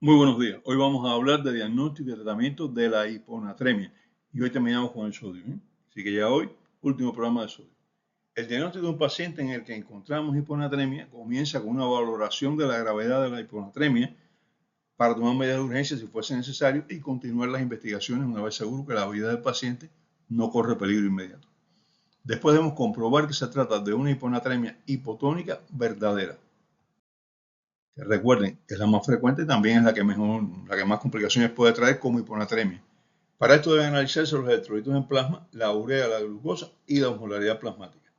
Muy buenos días. Hoy vamos a hablar de diagnóstico y tratamiento de la hiponatremia. Y hoy terminamos con el sodio. Así que ya hoy, último programa de sodio. El diagnóstico de un paciente en el que encontramos hiponatremia comienza con una valoración de la gravedad de la hiponatremia para tomar medidas de urgencia si fuese necesario y continuar las investigaciones una vez seguro que la vida del paciente no corre peligro inmediato. Después debemos comprobar que se trata de una hiponatremia hipotónica verdadera. Que recuerden, es la más frecuente y también es la que más complicaciones puede traer como hiponatremia. Para esto deben analizarse los electrolitos en plasma, la urea, la glucosa y la osmolaridad plasmática.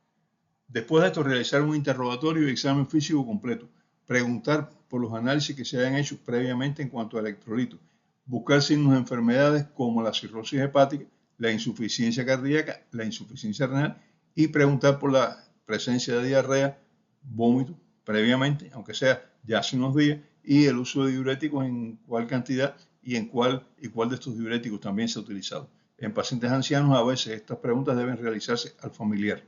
Después de esto, realizar un interrogatorio y examen físico completo. Preguntar por los análisis que se hayan hecho previamente en cuanto a electrolitos. Buscar signos de enfermedades como la cirrosis hepática, la insuficiencia cardíaca, la insuficiencia renal y preguntar por la presencia de diarrea, vómito previamente, aunque sea ya hace unos días, y el uso de diuréticos en cuál cantidad y cuál de estos diuréticos también se ha utilizado. En pacientes ancianos a veces estas preguntas deben realizarse al familiar.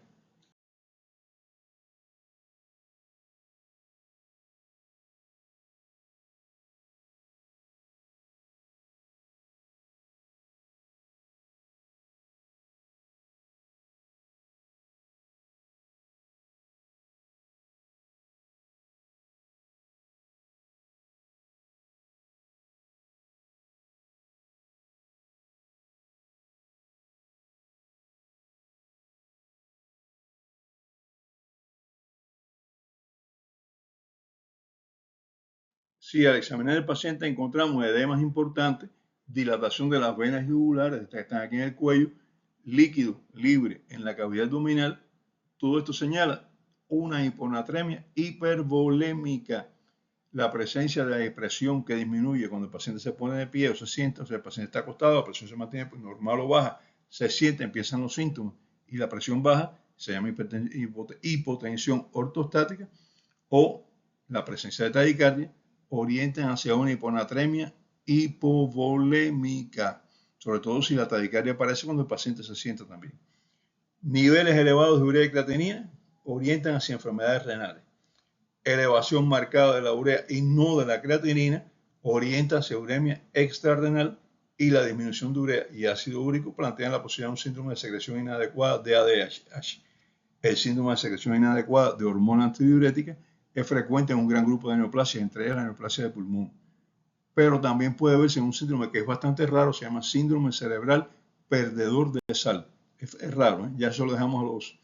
Si al examinar el paciente encontramos edemas importantes, dilatación de las venas jugulares, estas que están aquí en el cuello, líquido libre en la cavidad abdominal, todo esto señala una hiponatremia hipervolémica. La presencia de presión que disminuye cuando el paciente se pone de pie o se sienta, o sea, el paciente está acostado, la presión se mantiene normal o baja, se siente, empiezan los síntomas y la presión baja, se llama hipotensión ortostática, o la presencia de taquicardia, orientan hacia una hiponatremia hipovolémica, sobre todo si la taquicardia aparece cuando el paciente se sienta también. Niveles elevados de urea y creatinina orientan hacia enfermedades renales. Elevación marcada de la urea y no de la creatinina orienta hacia uremia extrarrenal, y la disminución de urea y ácido úrico plantean la posibilidad de un síndrome de secreción inadecuada de ADH. El síndrome de secreción inadecuada de hormona antidiurética es frecuente en un gran grupo de neoplasias, entre ellas la neoplasia de pulmón. Pero también puede verse en un síndrome que es bastante raro, se llama síndrome cerebral perdedor de sal. Es raro, ya eso lo dejamos a los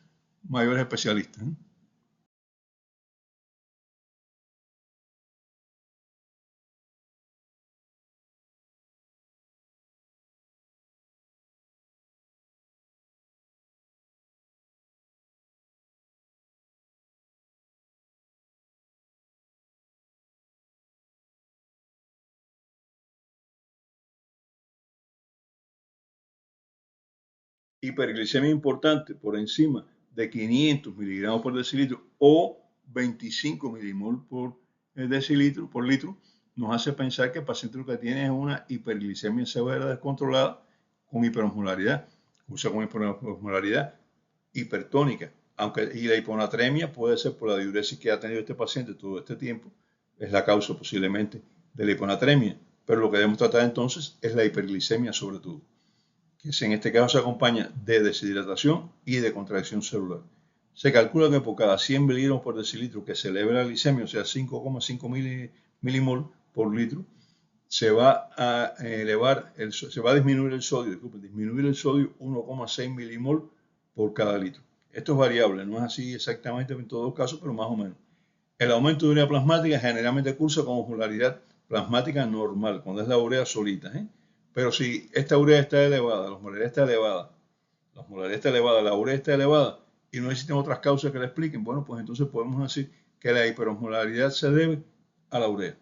mayores especialistas. Hiperglicemia importante por encima de 500 miligramos por decilitro o 25 milimol por litro, nos hace pensar que el paciente lo que tiene es una hiperglicemia severa descontrolada con hiperosmolaridad, con hiperosmolaridad hipertónica. Y la hiponatremia puede ser por la diuresis que ha tenido este paciente todo este tiempo, es la causa posiblemente de la hiponatremia, pero lo que debemos tratar entonces es la hiperglicemia sobre todo, que en este caso se acompaña de deshidratación y de contracción celular. Se calcula que por cada 100 miligramos por decilitro que se eleve la glicemia, o sea 5,5 milimol por litro, se va a disminuir el sodio, 1,6 milimol por cada litro. Esto es variable, no es así exactamente en todos los casos, pero más o menos. El aumento de urea plasmática generalmente cursa con osmolaridad plasmática normal, cuando es la urea solita. Pero si esta urea está elevada, la osmolaridad está elevada, la urea está elevada y no existen otras causas que la expliquen, bueno, pues entonces podemos decir que la hiperosmolaridad se debe a la urea.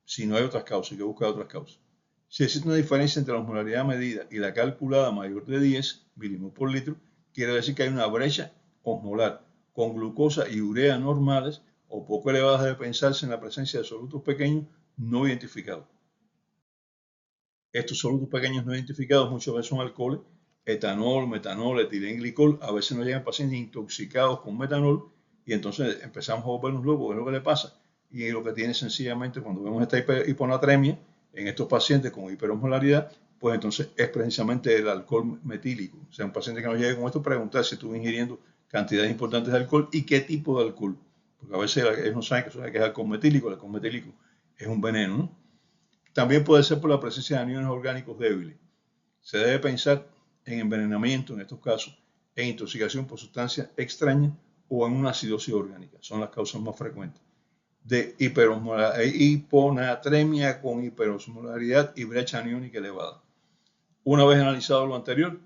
Si no hay otras causas, hay que buscar otras causas. Si existe una diferencia entre la osmolaridad medida y la calculada mayor de 10 milimoles por litro, quiere decir que hay una brecha osmolar con glucosa y urea normales o poco elevadas, debe pensarse en la presencia de solutos pequeños no identificados. Estos solutos pequeños no identificados muchas veces son alcoholes, etanol, metanol, etilenglicol. A veces nos llegan pacientes intoxicados con metanol y entonces empezamos a volvernos locos, ¿qué es lo que le pasa? Y lo que tiene sencillamente, cuando vemos esta hiponatremia, en estos pacientes con hiperosmolaridad, pues entonces es precisamente el alcohol metílico. O sea, un paciente que nos llegue con esto, preguntar si estuvo ingiriendo cantidades importantes de alcohol y qué tipo de alcohol. Porque a veces ellos no saben que es alcohol metílico. El alcohol metílico es un veneno, ¿no? También puede ser por la presencia de aniones orgánicos débiles. Se debe pensar en envenenamiento en estos casos, en intoxicación por sustancias extrañas o en una acidosis orgánica. Son las causas más frecuentes de hiponatremia con hiperosmolaridad y brecha aniónica elevada. Una vez analizado lo anterior,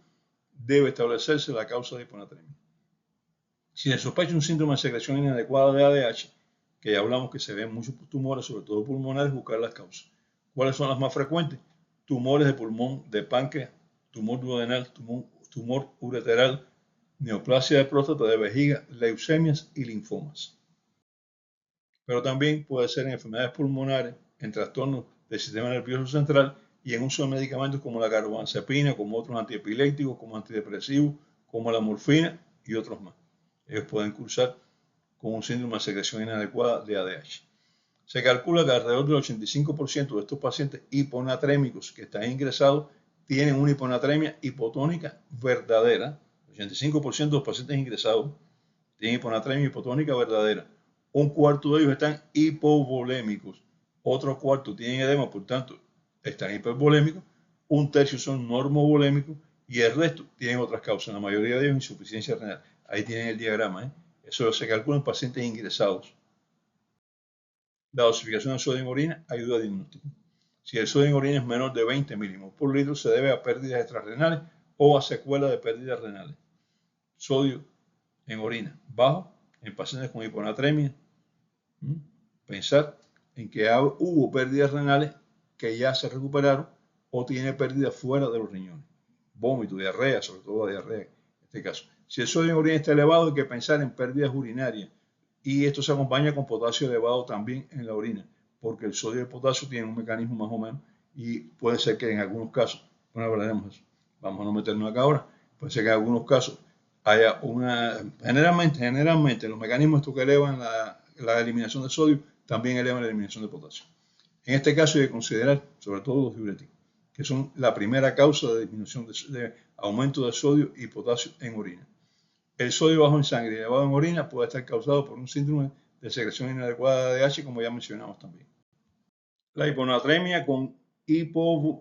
debe establecerse la causa de hiponatremia. Si se sospecha un síndrome de secreción inadecuada de ADH, que ya hablamos que se ven muchos tumores, sobre todo pulmonares, buscar las causas. ¿Cuáles son las más frecuentes? Tumores de pulmón, de páncreas, tumor duodenal, tumor ureteral, neoplasia de próstata, de vejiga, leucemias y linfomas. Pero también puede ser en enfermedades pulmonares, en trastornos del sistema nervioso central y en uso de medicamentos como la carbamazepina, como otros antiepilépticos, como antidepresivos, como la morfina y otros más. Ellos pueden cursar con un síndrome de secreción inadecuada de ADH. Se calcula que alrededor del 85% de estos pacientes hiponatrémicos que están ingresados tienen una hiponatremia hipotónica verdadera. 85% de los pacientes ingresados tienen hiponatremia hipotónica verdadera. Un cuarto de ellos están hipovolémicos. Otro cuarto tienen edema, por tanto, están hipervolémicos. Un tercio son normovolémicos y el resto tienen otras causas. La mayoría de ellos insuficiencia renal. Ahí tienen el diagrama. Eso se calcula en pacientes ingresados. La dosificación de sodio en orina ayuda a diagnóstico. Si el sodio en orina es menor de 20 milimoles por litro, se debe a pérdidas extrarrenales o a secuelas de pérdidas renales. Sodio en orina bajo en pacientes con hiponatremia. Pensar en que hubo pérdidas renales que ya se recuperaron o tiene pérdidas fuera de los riñones. Vómito, diarrea, sobre todo diarrea en este caso. Si el sodio en orina está elevado, hay que pensar en pérdidas urinarias. Y esto se acompaña con potasio elevado también en la orina, porque el sodio y el potasio tienen un mecanismo más o menos y puede ser que en algunos casos, bueno, hablaremos de eso, vamos a no meternos acá ahora, puede ser que en algunos casos haya una, generalmente los mecanismos estos que elevan la eliminación de sodio también elevan la eliminación de potasio. En este caso hay que considerar sobre todo los diuréticos, que son la primera causa de disminución de aumento de sodio y potasio en orina. El sodio bajo en sangre y elevado en orina puede estar causado por un síndrome de secreción inadecuada de ADH, como ya mencionamos también. La hiponatremia con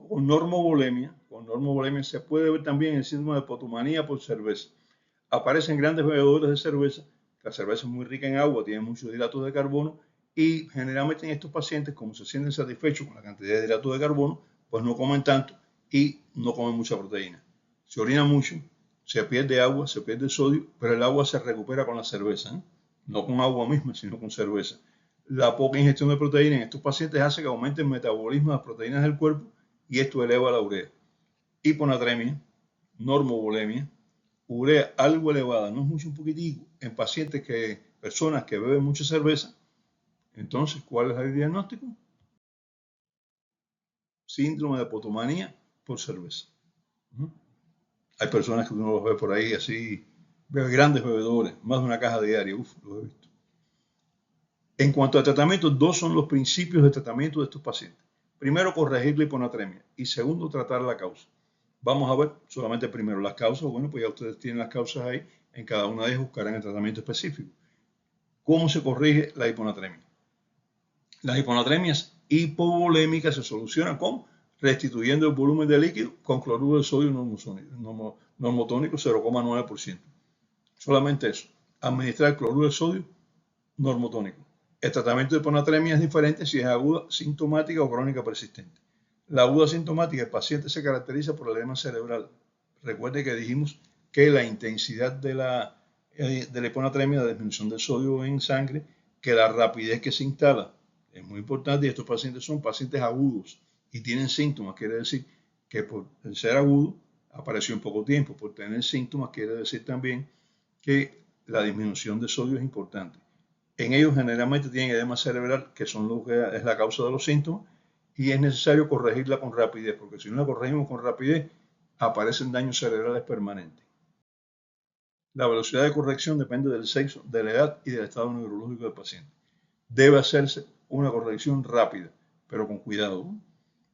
normovolemia se puede ver también en el síndrome de potomanía por cerveza. Aparecen grandes bebedores de cerveza. La cerveza es muy rica en agua, tiene muchos hidratos de carbono y generalmente en estos pacientes, como se sienten satisfechos con la cantidad de hidratos de carbono, pues no comen tanto y no comen mucha proteína. Se orina mucho, se pierde agua, se pierde sodio, pero el agua se recupera con la cerveza, no con agua misma, sino con cerveza. La poca ingestión de proteína en estos pacientes hace que aumente el metabolismo de las proteínas del cuerpo y esto eleva la urea. Hiponatremia, normovolemia, urea algo elevada, no es mucho, un poquitico, en pacientes personas que beben mucha cerveza. Entonces, ¿cuál es el diagnóstico? Síndrome de potomanía por cerveza. Hay personas que uno los ve por ahí así, grandes bebedores, más de una caja diaria, los he visto. En cuanto al tratamiento, dos son los principios de tratamiento de estos pacientes. Primero, corregir la hiponatremia y segundo, tratar la causa. Vamos a ver solamente primero las causas. Bueno, pues ya ustedes tienen las causas ahí. En cada una de ellas buscarán el tratamiento específico. ¿Cómo se corrige la hiponatremia? Las hiponatremias hipovolémicas se solucionan con restituyendo el volumen de líquido con cloruro de sodio normotónico 0,9%. Solamente eso. Administrar cloruro de sodio normotónico. El tratamiento de hiponatremia es diferente si es aguda, sintomática o crónica persistente. La aguda sintomática, el paciente se caracteriza por el edema cerebral. Recuerde que dijimos que la intensidad de la hiponatremia, la disminución del sodio en sangre, que la rapidez que se instala es muy importante y estos pacientes son pacientes agudos y tienen síntomas. Quiere decir que por ser agudo apareció en poco tiempo. Por tener síntomas quiere decir también que la disminución de sodio es importante. En ellos generalmente tienen edema cerebral, que son lo que es la causa de los síntomas, y es necesario corregirla con rapidez, porque si no la corregimos con rapidez, aparecen daños cerebrales permanentes. La velocidad de corrección depende del sexo, de la edad y del estado neurológico del paciente. Debe hacerse una corrección rápida, pero con cuidado,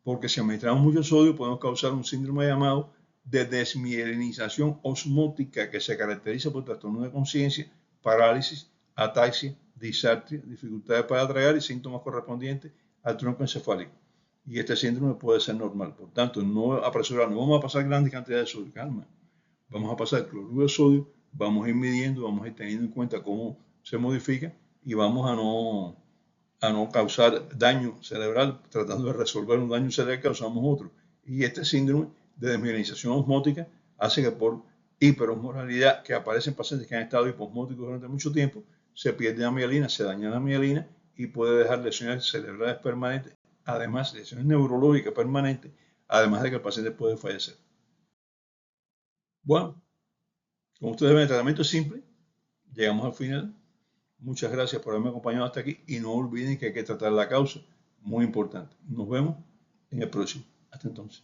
porque si administramos mucho sodio podemos causar un síndrome llamado de desmielinización osmótica que se caracteriza por trastorno de conciencia, parálisis, ataxia, disartria, dificultades para tragar y síntomas correspondientes al tronco encefálico. Y este síndrome puede ser normal. Por tanto, no apresurarnos, no vamos a pasar grandes cantidades de sodio, calma. Vamos a pasar cloruro de sodio, vamos a ir midiendo, vamos a ir teniendo en cuenta cómo se modifica y vamos a no causar daño cerebral, tratando de resolver un daño cerebral, causamos otro. Y este síndrome de desmielinización osmótica hace que por hiperosmolaridad que aparece en pacientes que han estado hiposmóticos durante mucho tiempo, se pierde la mielina, se daña la mielina y puede dejar lesiones cerebrales permanentes, además de lesiones neurológicas permanentes, además de que el paciente puede fallecer. Bueno, como ustedes ven, el tratamiento es simple, llegamos al final. Muchas gracias por haberme acompañado hasta aquí y no olviden que hay que tratar la causa, muy importante. Nos vemos en el próximo. Hasta entonces.